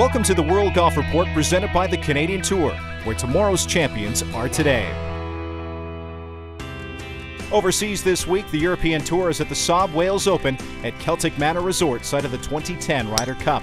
Welcome to the World Golf Report presented by the Canadian Tour, where tomorrow's champions are today. Overseas this week, the European Tour is at the SAAB Wales Open at Celtic Manor Resort, site of the 2010 Ryder Cup.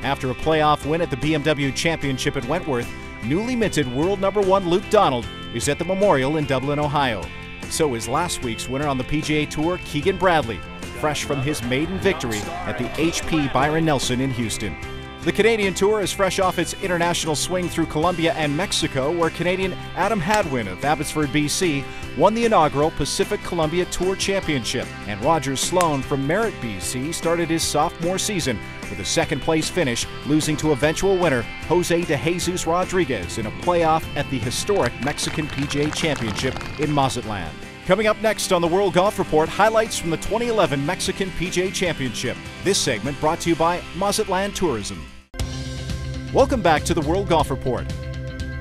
After a playoff win at the BMW Championship at Wentworth, newly minted world #1 Luke Donald is at the Memorial in Dublin, Ohio. So is last week's winner on the PGA Tour, Keegan Bradley, fresh from his maiden victory at the HP Byron Nelson in Houston. The Canadian Tour is fresh off its international swing through Colombia and Mexico, where Canadian Adam Hadwin of Abbotsford, BC, won the inaugural Pacific Columbia Tour Championship, and Roger Sloan from Merritt, BC, started his sophomore season with a second-place finish, losing to eventual winner Jose de Jesus Rodriguez in a playoff at the historic Mexican PGA Championship in Mazatlan. Coming up next on the World Golf Report, highlights from the 2011 Mexican PGA Championship. This segment brought to you by Mazatlan Tourism. Welcome back to the World Golf Report.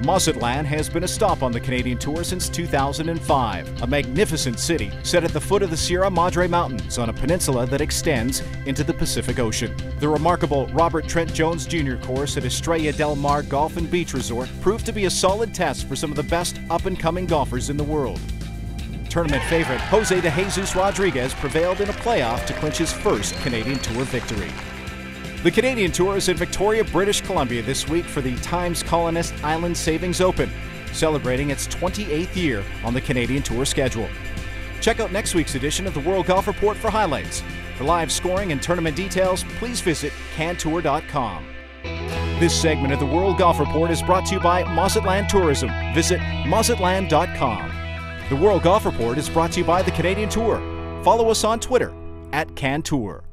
Mazatlan has been a stop on the Canadian Tour since 2005, a magnificent city set at the foot of the Sierra Madre Mountains on a peninsula that extends into the Pacific Ocean. The remarkable Robert Trent Jones Jr. course at Estrella del Mar Golf and Beach Resort proved to be a solid test for some of the best up-and-coming golfers in the world. Tournament favorite Jose de Jesus Rodriguez prevailed in a playoff to clinch his first Canadian Tour victory. The Canadian Tour is in Victoria, British Columbia this week for the Times Colonist Island Savings Open, celebrating its 28th year on the Canadian Tour schedule. Check out next week's edition of the World Golf Report for highlights. For live scoring and tournament details, please visit cantour.com. This segment of the World Golf Report is brought to you by Mazatlan Tourism. Visit mazatlan.com. The World Golf Report is brought to you by the Canadian Tour. Follow us on Twitter @CanTour.